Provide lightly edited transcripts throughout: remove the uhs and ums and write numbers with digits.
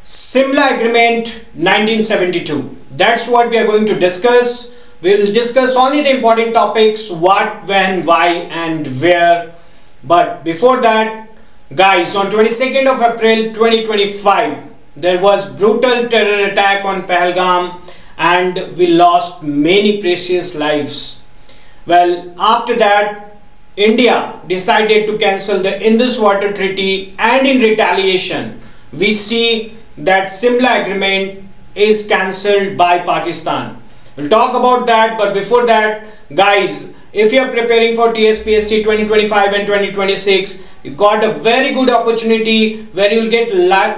Simla Agreement 1972. That's what we are going to discuss. We will discuss only the important topics: what, when, why and where. But before that, guys, on 22nd of April 2025, there was brutal terror attack on Pahalgam and we lost many precious lives. Well, after that, India decided to cancel the Indus Water Treaty, and in retaliation, we see that Simla Agreement is cancelled by Pakistan. We'll talk about that, but before that, guys, if you are preparing for TSPSC 2025 and 2026, you got a very good opportunity where you will get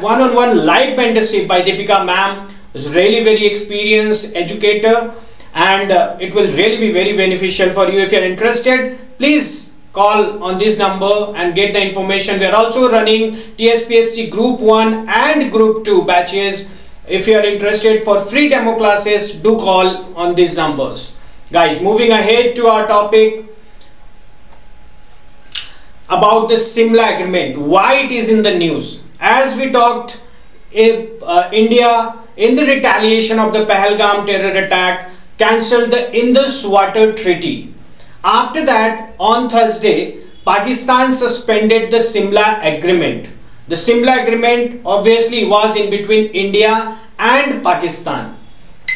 one-on-one live mentorship by Deepika ma'am, who's really very experienced educator, and it will really be very beneficial for you. If you are interested, please call on this number and get the information. We are also running TSPSC Group 1 and Group 2 batches. If you are interested for free demo classes, do call on these numbers. Guys, moving ahead to our topic about the Simla Agreement, why it is in the news. As we talked, India, in the retaliation of the Pahalgam terror attack, cancelled the Indus Water Treaty. After that, on Thursday, Pakistan suspended the Simla Agreement. The Simla Agreement obviously was in between India and Pakistan.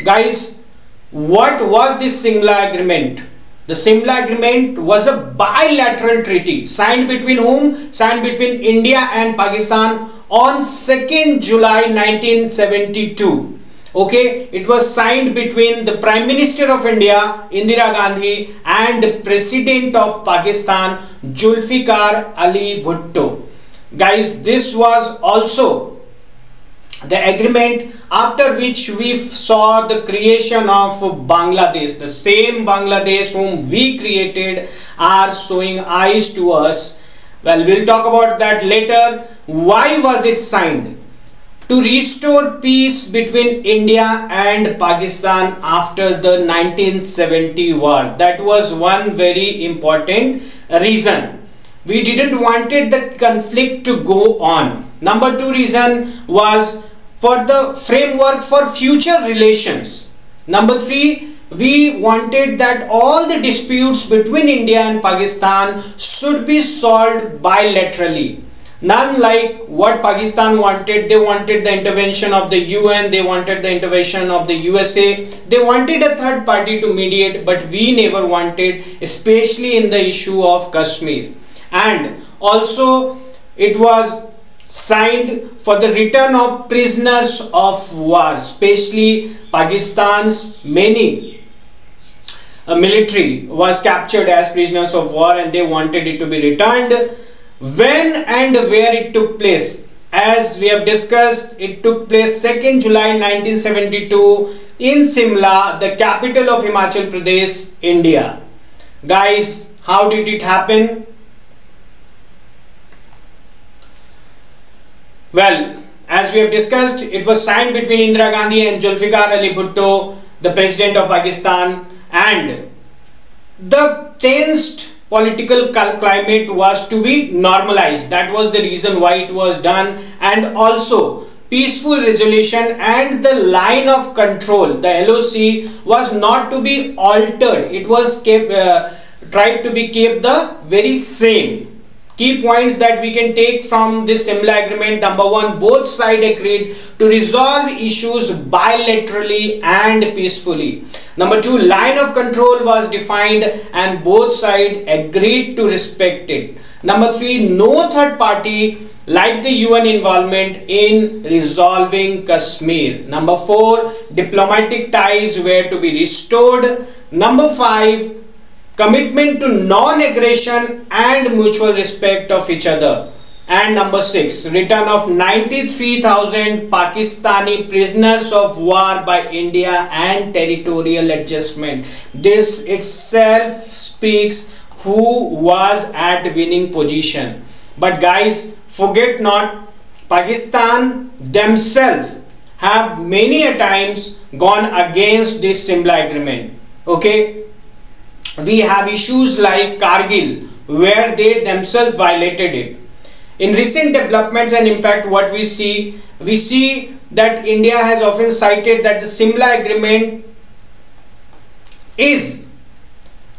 Guys, what was this Simla Agreement? The Simla Agreement was a bilateral treaty signed between whom? Signed between India and Pakistan on 2nd July 1972. Okay, it was signed between the Prime Minister of India, Indira Gandhi, and the President of Pakistan, Zulfikar Ali Bhutto. Guys, this was also the agreement after which we saw the creation of Bangladesh. The same Bangladesh whom we created are showing eyes to us. Well, we'll talk about that later. Why was it signed? To restore peace between India and Pakistan after the 1970 war. That was one very important reason. We didn't wanted the conflict to go on. Number two reason was for the framework for future relations. Number three, we wanted that all the disputes between India and Pakistan should be solved bilaterally. None like what Pakistan wanted. They wanted the intervention of the UN, they wanted the intervention of the USA, they wanted a third party to mediate, but we never wanted, especially in the issue of Kashmir. And also it was signed for the return of prisoners of war, especially Pakistan's many military was captured as prisoners of war and they wanted it to be returned. When and where it took place, as we have discussed, it took place 2nd July 1972 in Simla, the capital of Himachal Pradesh, India. Guys, how did it happen? Well, as we have discussed, it was signed between Indira Gandhi and Zulfikar Ali Bhutto, the president of Pakistan, and the tensed political climate was to be normalized. That was the reason why it was done, and also peaceful resolution and the line of control, the LOC, was not to be altered. It was tried to be kept the very same. Key points that we can take from this Simla Agreement: number one, both sides agreed to resolve issues bilaterally and peacefully. Number two, line of control was defined and both sides agreed to respect it. Number three, no third party like the UN involvement in resolving Kashmir. Number four, diplomatic ties were to be restored. Number five, commitment to non-aggression and mutual respect of each other. And number six, return of 93,000 Pakistani prisoners of war by India and territorial adjustment. This itself speaks who was at winning position. But guys, forget not, Pakistan themselves have many a times gone against this Simla Agreement. Okay, we have issues like Kargil where they themselves violated it. In recent developments and impact, what we see that India has often cited that the Simla Agreement is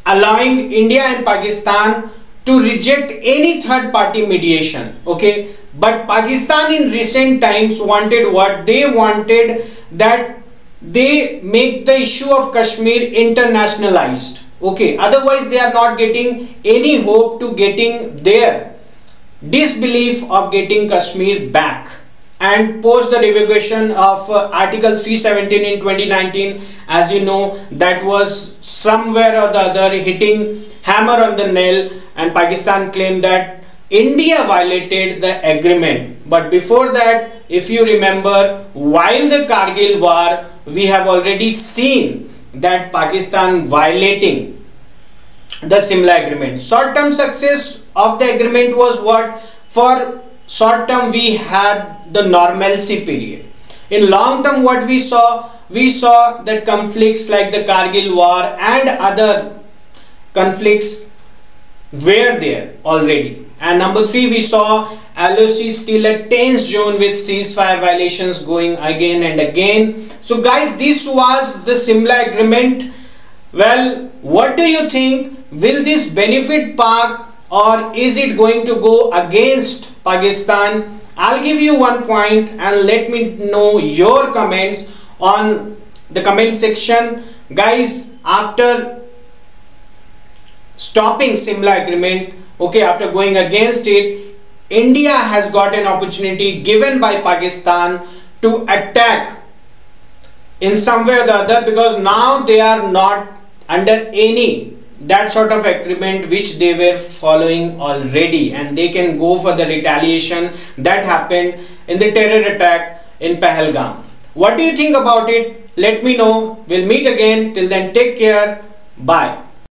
allowing India and Pakistan to reject any third party mediation. Okay, but Pakistan in recent times wanted what? They wanted that they make the issue of Kashmir internationalized. Okay, otherwise they are not getting any hope to getting their disbelief of getting Kashmir back. And post the revocation of Article 317 in 2019, as you know, that was somewhere or the other hitting hammer on the nail, and Pakistan claimed that India violated the agreement. But before that, if you remember, while the Kargil war, we have already seen that Pakistan violating the Simla Agreement. Short-term success of the agreement was what? For short term we had the normalcy period. In long term, what we saw that conflicts like the Kargil war and other conflicts were there already. And number 3, we saw LOC still a tense zone with ceasefire violations going again and again. So guys, this was the Simla Agreement. Well, what do you think? Will this benefit Pak, or is it going to go against Pakistan? I'll give you one point and let me know your comments on the comment section. Guys, after stopping Simla Agreement, okay, after going against it, India has got an opportunity given by Pakistan to attack in some way or the other, because now they are not under any that sort of agreement which they were following already, and they can go for the retaliation that happened in the terror attack in Pahalgam. What do you think about it? Let me know. We'll meet again. Till then, take care. Bye.